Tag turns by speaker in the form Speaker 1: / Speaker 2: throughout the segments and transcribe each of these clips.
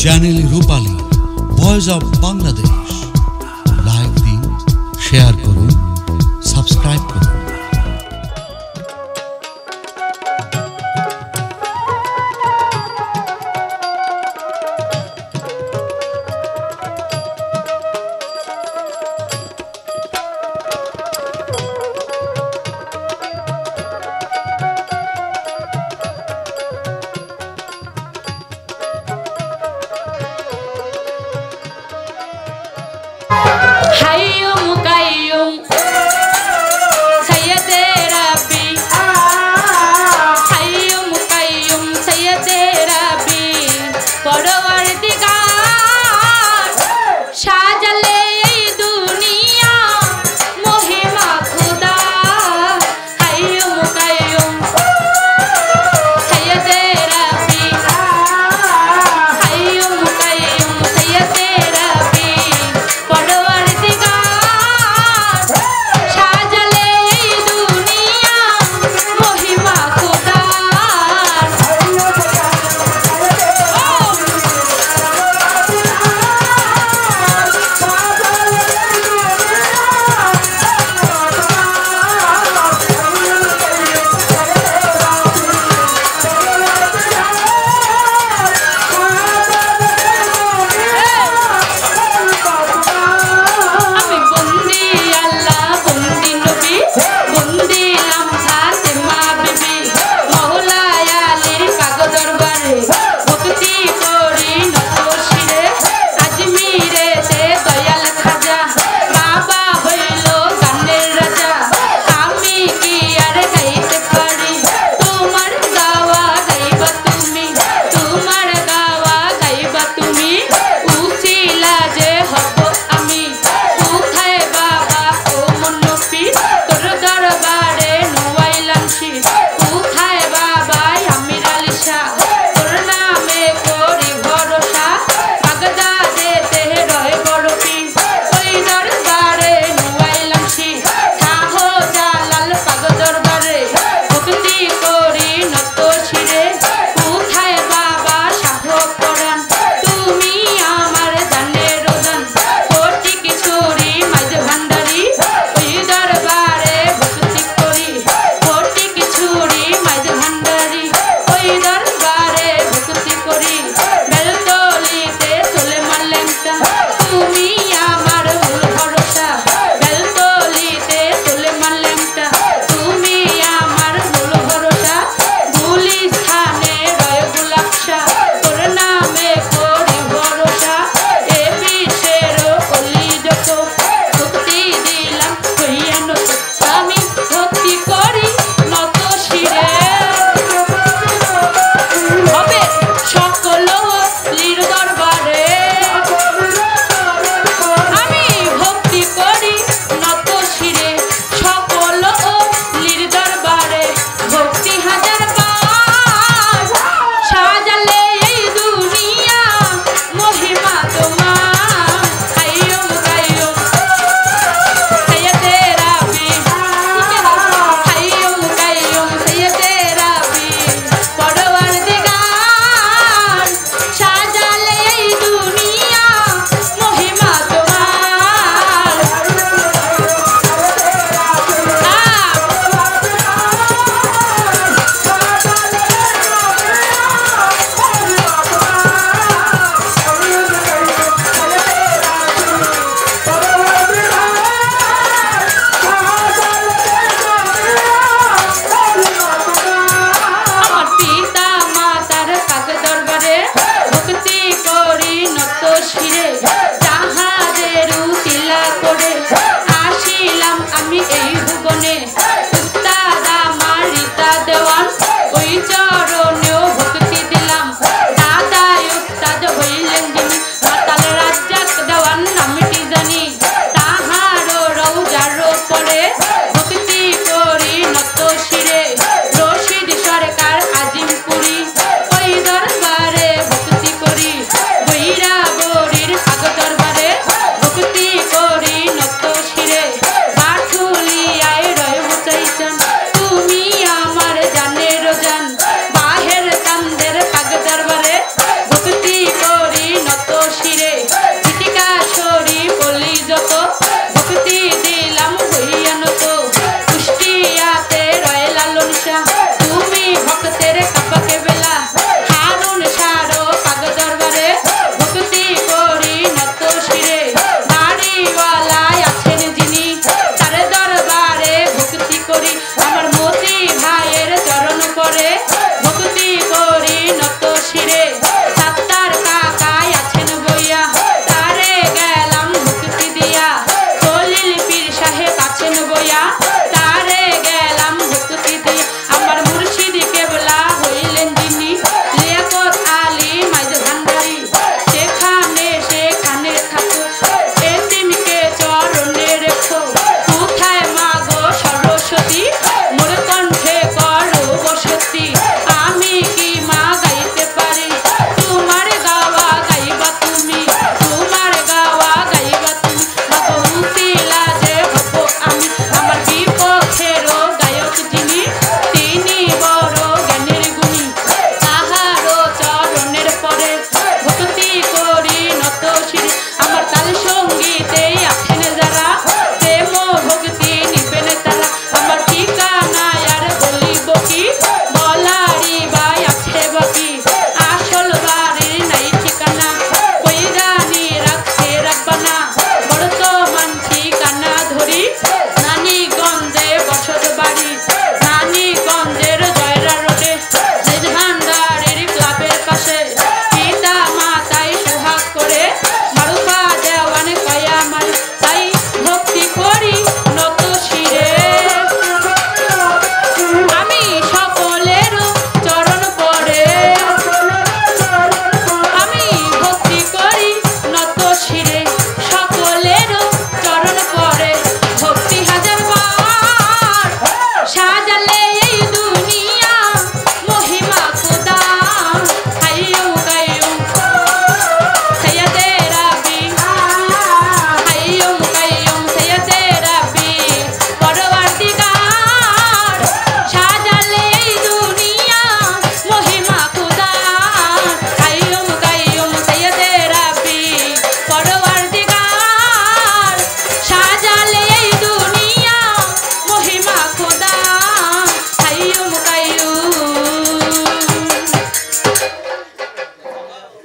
Speaker 1: Channel Rupali voice of Bangladesh. Like দিন, share করুন, subscribe করুন।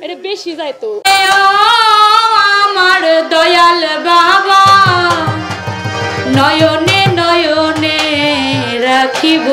Speaker 2: এটা বেশি যায় তো। আমার দয়াল বাবা নয়নে নয়নে রাখিব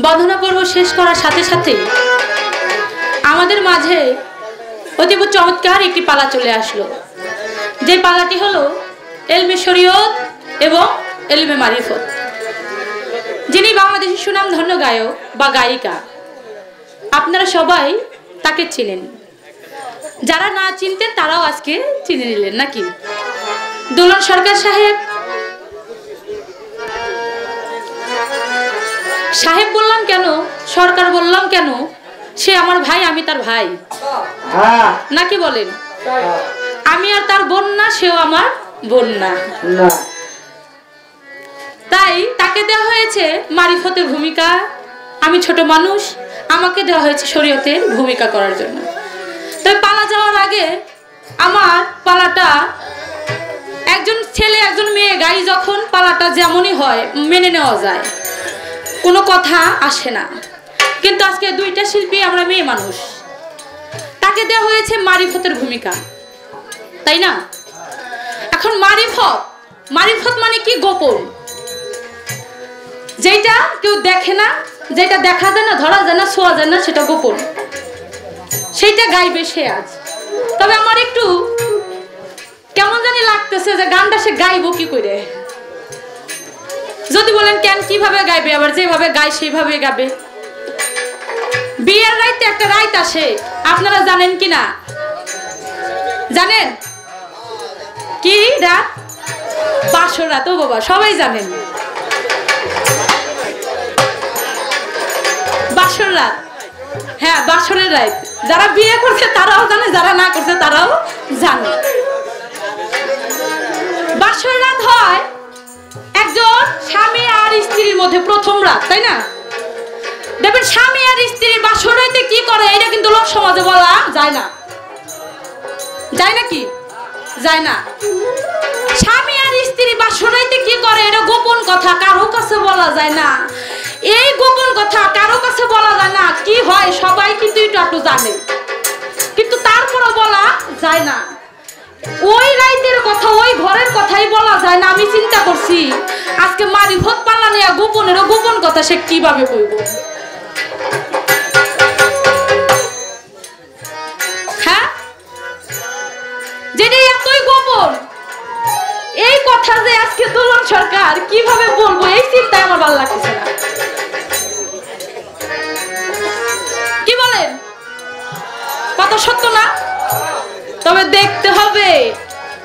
Speaker 2: বন্ধনা পর্ব শেষ করার সাথে সাথে আমাদের মাঝে অতীব চমৎকার একটি পালা চলে আসলো, যে পালাটি হলো এলমে শরীয়ত এবং এলমে মারিফত। যিনি বাংলাদেশের সুনামধন্য গায়ক বা গায়িকা, আপনারা সবাই তাকে চিনেন, যারা না চিনতেন তারাও আজকে চিনে নিলেন নাকি? দোলন সরকার সাহেব সাহেব বললাম কেন, সরকার বললাম কেন? সে আমার ভাই, আমি তার ভাই নাকি বলেন? আমি আর তার বোন না, সেও আমার বোন না। তাই তাকে দেওয়া হয়েছে মারিফতের ভূমিকা, আমি ছোট মানুষ, আমাকে দেওয়া হয়েছে শরীয়তের ভূমিকা করার জন্য। তবে পালা যাওয়ার আগে আমার পালাটা, একজন ছেলে একজন মেয়ে গাই যখন পালাটা যেমনই হয় মেনে নেওয়া যায়, কোনো কথা আসে না। কিন্তু আজকে দুইটা শিল্পী আমরা মেয়ে মানুষ, তাকে দেওয়া হয়েছে মারিফতের ভূমিকা, তাই না? এখন মারিফত মানে কি? গোপন, যেটা কেউ দেখে না, যেটা দেখা যায় না, ধরা যায় না, ছোঁয়া যায় না, সেটা গোপন, সেইটা গাইবে সে আজ। তবে আমার একটু কেমন জানি লাগতেছে যে গানটা সে গাইবো কি করে। যদি বলেন কেন, কিভাবে গাইবে? আবার যেভাবে গায় সেইভাবে গাবে। বিয়ের রাইতে একটা রাইত আসে, আপনারা জানেন কি না? জানেন কি রাত? বাসর রাত। ও বাবা, সবাই জানেন বাসর রাত। হ্যাঁ, বাসরের রাত। যারা বিয়ে করছে তারাও জানে, যারা না করছে তারাও জানে। বাসর রাত হয় একজন স্বামী আর স্ত্রীর মধ্যে প্রথম রাত, তাই না? দেখবেন স্বামী আর স্ত্রী বাসর রাতে কি করে, এটা কিন্তু লোক সমাজে বলা যায় না। যায় নাকি? যায় না। স্বামী আর স্ত্রী বাসর রাতে কি করে, এটা গোপন কথা, কারো কাছে বলা যায় না। এই গোপন কথা কারো কাছে বলা যায় না। কি হয় সবাই কিন্তু একটু জানে, কিন্তু তারপরও বলা যায় না। ওই রাইতের কথা, ওই ঘরের কথাই বলা যায় না। আমি চিন্তা করছি আজকে মারিফত পাল্লা নিয়ে গোপনেরও গোপন কথা সে কিভাবে কইব। হ্যাঁ, যেটা এতই গোপন, এই কথা যে আজকে দোলন সরকার কিভাবে বলবো, এই চিন্তায় আমার ভালো লাগতেছে না। কি বলেন? কথা সত্য না? তবে দেখতে হবে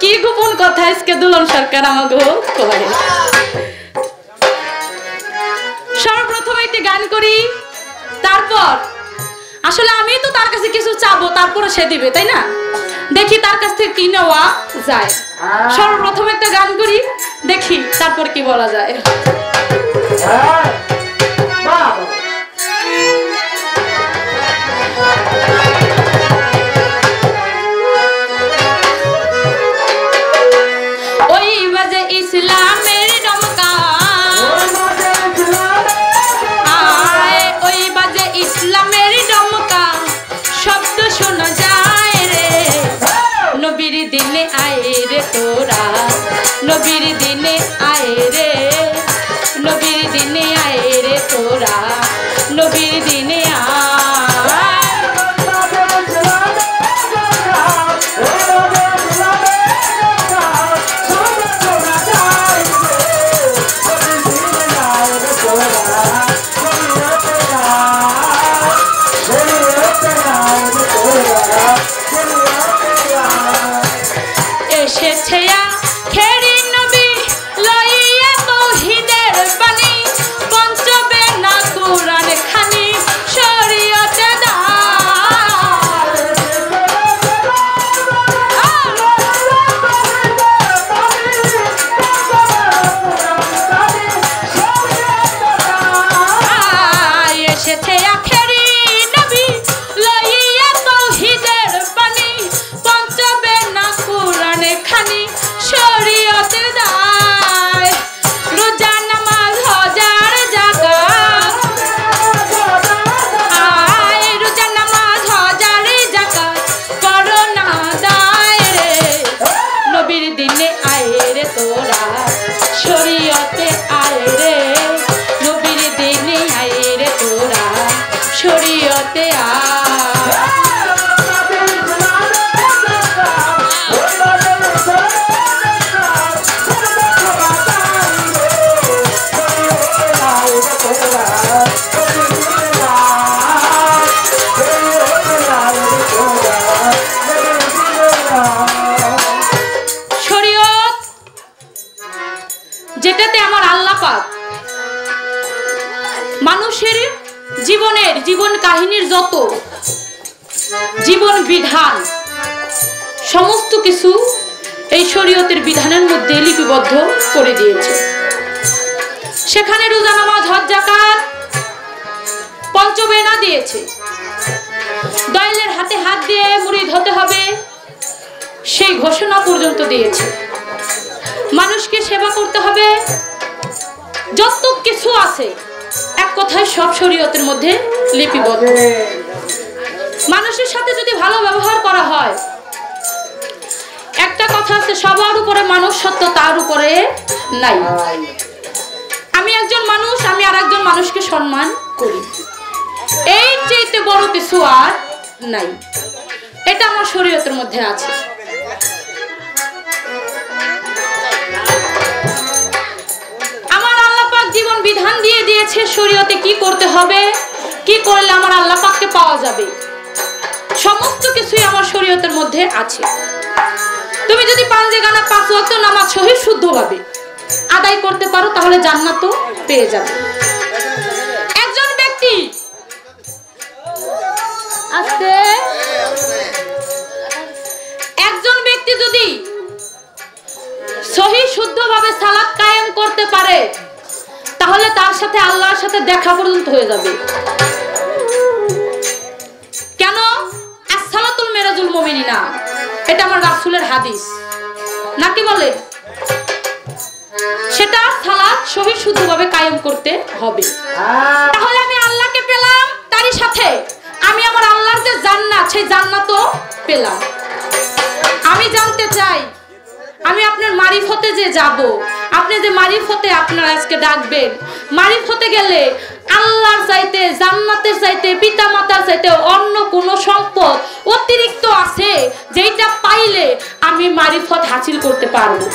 Speaker 2: কি গোপন কথা আজকে দোলন সরকার আমাকে কয়। সর্বপ্রথম একটি গান করি, তারপর আসলে আমি তো তার কাছে কিছু চাবো, তারপরে সে দিবে, তাই না? দেখি তার কাছ থেকে কি নেওয়া যায়। সর্বপ্রথম একটা গান করি, দেখি তারপর কি বলা যায়। নবীর দিনে আয় রে, নবীর দিনে আয় রে তোরা, নবীর দিনে যেটাতে আমার আল্লাহ পাক মানুষের জীবন কাহিনীর যত জীবন বিধান সমস্ত কিছু এই শরীয়তের বিধানের মধ্যে লিপিবদ্ধ করে দিয়েছে। সেখানে রোজা, নামাজ, হজ, যাকাত, পঞ্চবেনা দিয়েছে। দয়ালের হাতে হাত দিয়ে মুরিদ হতে হবে সেই ঘোষণা পর্যন্ত দিয়েছে। মানুষকে সেবা করতে হবে, যত কিছু আছে এক কথায় সব শরীয়তের মধ্যে লিপিবদ্ধ। মানুষের সাথে যদি ভালো ব্যবহার করা হয়, একটা কথা আছে, সবার উপরে মানুষ সত্য, তার উপরে নাই। আমি একজন মানুষ, আমি আর একজন মানুষকে সম্মান করি, এই চাইতে বড় কিছু আর নাই। এটা আমার শরীয়তের মধ্যে আছে। আমার আল্লাহ পাক জীবন বিধান দিয়ে দিয়েছে শরীয়তে কি করতে হবে, কি করলে আমার আল্লাহ পাককে পাওয়া যাবে, সমস্ত কিছুই আমার শরীয়তের মধ্যে আছে। তুমি যদি পাঁচে গানা 5 ওয়াক্ত নামাজ সহি শুদ্ধভাবে আদায় করতে পারো, তাহলে জান্নাত পেয়ে যাবে। একজন ব্যক্তি যদি সহি শুদ্ধভাবে সালাত কায়েম করতে পারে, তাহলে তার সাথে আল্লাহর সাথে দেখা পর্যন্ত হয়ে যাবে। কেন? as-salatul mirajul mu'minina, এটা আমার রাসূলের হাদিস, নাকি বলে? সেটা সালাত সহি শুদ্ধভাবে কায়েম করতে হবে। তাহলে আমি আল্লাহকে পেলাম, তারই সাথে আমি আমার আল্লাহর যে জান্নাত, সেই জান্নাতও পেলাম। আমি জানতে চাই, আমি আপনার মারিফতে যে যাব, আপনি যে মারিফতে আপনার আজকে ডাকবেন, মারিফতে গেলে আল্লাহর চাইতে, জান্নাতের চাইতে, পিতা মাতার চাইতে অন্য কোন সম্পদ অতিরিক্ত আছে যেটা পাইলে আমি মারিফত হাসিল করতে পারবো?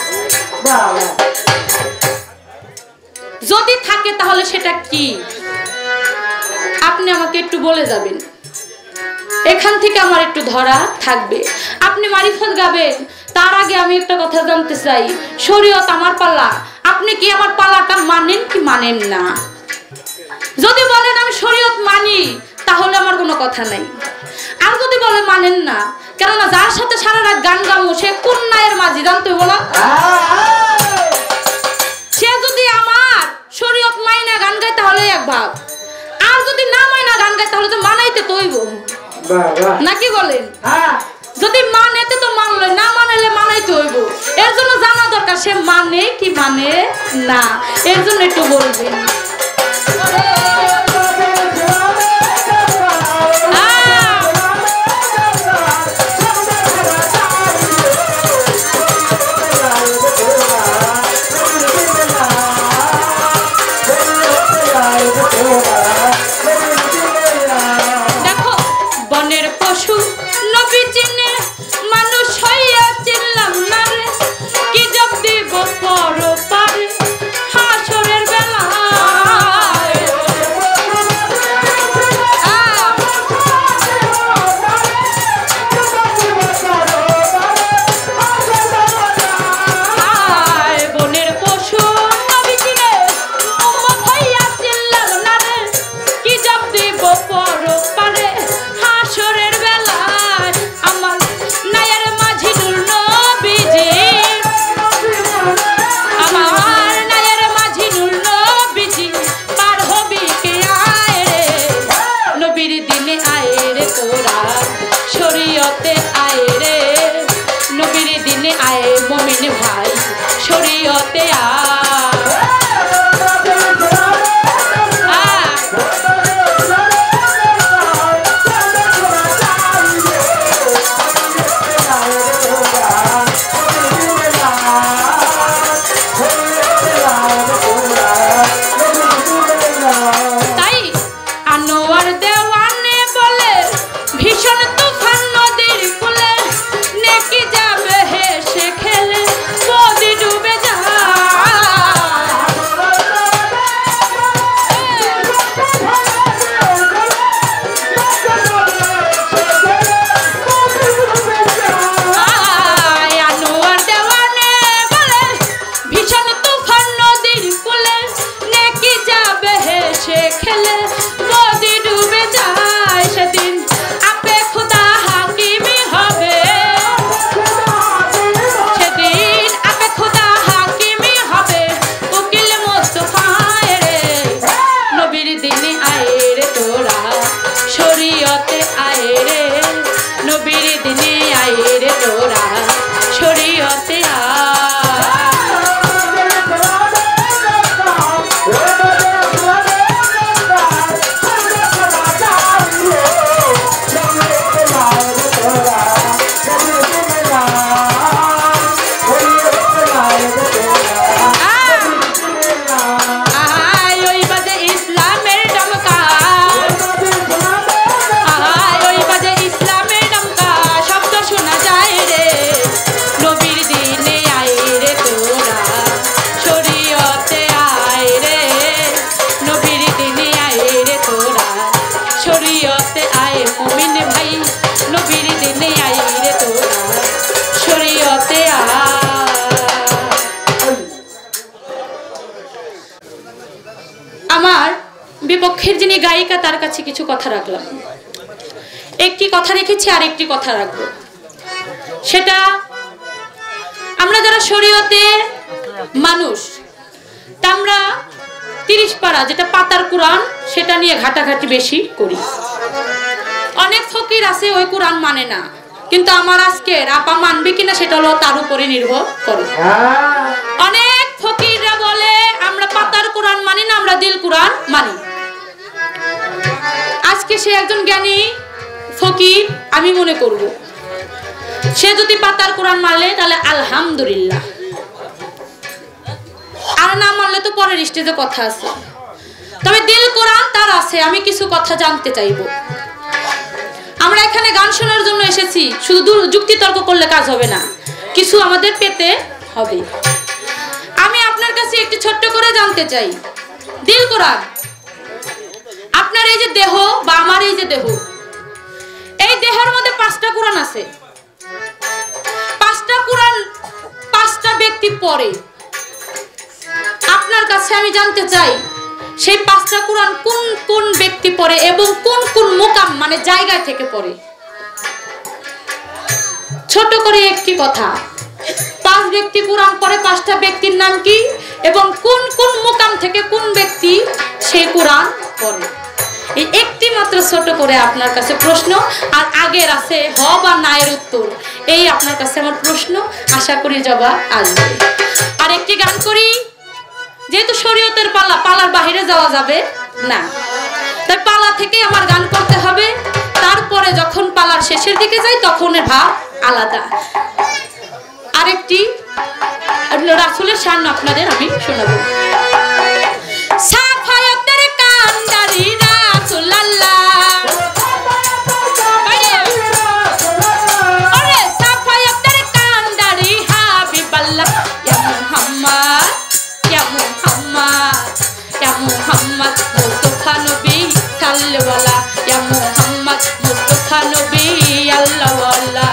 Speaker 2: যদি থাকে তাহলে সেটা কি আপনি আমাকে একটু বলে যাবেন। এখান থেকে আমার একটু ধরা থাকবে। আপনি মারিফত গাবেন, তার আগে আমি একটা কথা জানতে চাই, শরীয়ত আমার পালা, আপনি কি আমার পালাটা মানেন কি মানেন না? যদি বলেন আমি শরীয়ত মানি, তাহলে আমার কোনো কথা নাই। আর যদি বলে মানেন না, কেননা যার সাথে সারা রাত গান গামো সে কোন নায়ের মাঝি জানতে বলা, সে যদি আমার শরীয়ত মাইনা গান গায় তাহলে এক ভাব, আর যদি না মাইনা গান গায় তাহলে তো মানাইতে তৈব, নাকি বলেন? যদি মানেতে তো মানলে, না মানাইলে মানাইতে হইব। এর জন্য জানা দরকার সে মানে কি মানে না, এর জন্য একটু বলবেন। দেখো, বনের পশু নবী চিনে, মানুষ হইয়া চিনলাম না রে, কি জব দিব পর পারে হাসরের বেলায়, খেলে নদী ডুবে যায় সেদিন আপে খোদা হাকিমি হবে সেদিন আপে খোদা হাকিমি হবে উকিল মোস্তফায় রে নবীর দিনে আয় রে তোরা শরীয়তে আয় রে নবীর দিনে আয় রে তোরা শরীয়তে আমার বিপক্ষের যিনি গায়িকা তার কাছে কিছু কথা রাখলাম একটি কথা রেখেছি আর একটি কথা রাখবো সেটা আমরা যারা শরীয়তের মানুষ তা আমরা 30 পারা যেটা পাতার কোরআন সেটা নিয়ে ঘাটাঘাটি বেশি করি অনেক ফকির আছে ওই কোরআন মানে না কিন্তু আমার আজকের আপা মানবে কিনা সেটা হলো তার উপরে নির্ভর করে অনেক ফকিররা বলে আমরা পাতার কোরআন মানি না আমরা দিল কোরআন মানি আজকে সে একজন জ্ঞানী ফকির আমি মনে করব সে যদি পাতার কোরআন মানলে তাহলে আলহামদুলিল্লাহ আর না মানলে তো পরের স্টেজে কথা আছে তবে দিল কোরআন তার আছে আমি কিছু কথা জানতে চাইবো আমরা এখানে গান শোনার জন্য এসেছি শুধু যুক্তি তর্ক করলে কাজ হবে না কিছু আমাদের পেতে হবে আমি আপনার কাছে একটু ছোট্ট করে জানতে চাই দিল কোরআন আপনার এই যে দেহ বা আমার এই যে দেহ এই দেহের মধ্যে 5টা কোরআন আছে 5টা কোরআন 5টা ব্যক্তি পড়ে আপনার কাছে আমি জানতে চাই সেই 5টা কোরআন কোন কোন ব্যক্তি পড়ে এবং কোন কোন মুকাম মানে জায়গা থেকে পড়ে ছোট করে একটি কথা 5 ব্যক্তি কোরআন পড়ে 5টা ব্যক্তির নাম কি এবং কোন কোন মুকাম থেকে কোন ব্যক্তি সেই কোরআন পড়ে এই একটি মাত্র ছোট করে আপনার কাছে প্রশ্ন আর আগের আছে হ বা না এর উত্তর এই আপনার কাছে আমার প্রশ্ন আশা করি জবাব আসবে আর একটি গান করি যেহেতু শরীয়তের পালা পালার বাইরে যাওয়া যাবে না তাই পালা থেকে আমার গান করতে হবে তারপরে যখন পালার শেষের দিকে যাই তখন এর ভাব আলাদা আরেকটি রাসূলের শান আপনাদের আমি শোনাবো সাফায়াতের কান্ডারি রাসূলুল্লাহ আরে সাফায়াতের কান্ডারি হাবিবাল্লাহ ইয়া মুহাম্মদ ইয়া মুহাম্মদ ইয়া মুহাম্মদ মুস্তাফা নবী সাল্লাল্লাহু ইয়া মুহাম্মদ মুস্তাফা নবী আল্লাহওয়ালা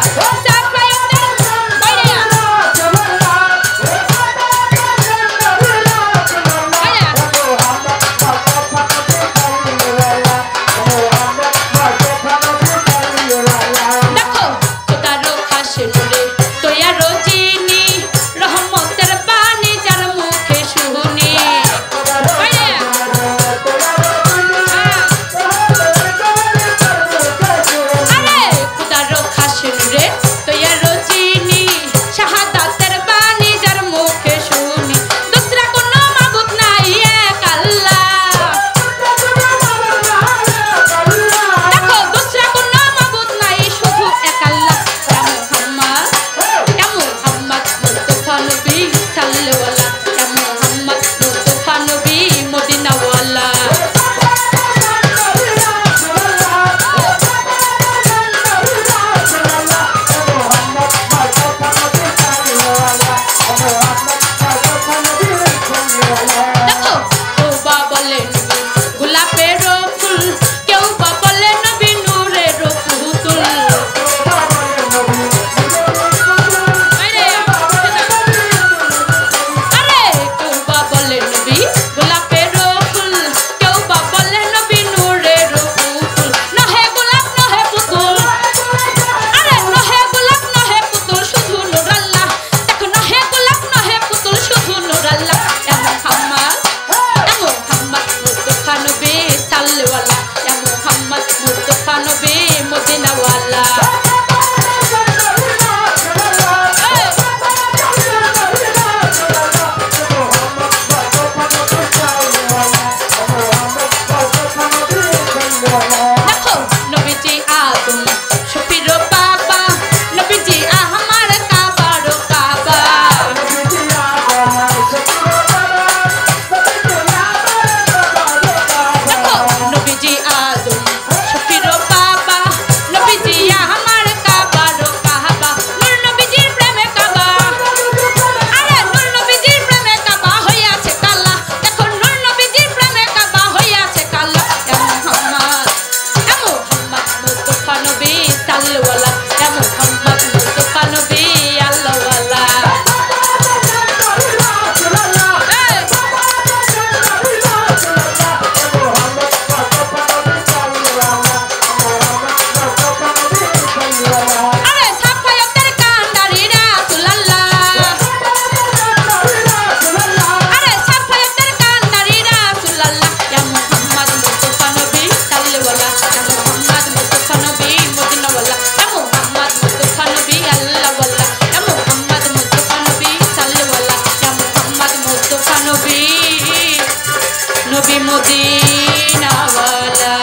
Speaker 2: মদিনাওয়ালা।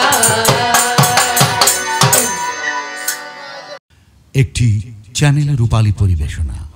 Speaker 1: একটি চ্যানেল রূপালী পরিবেশনা।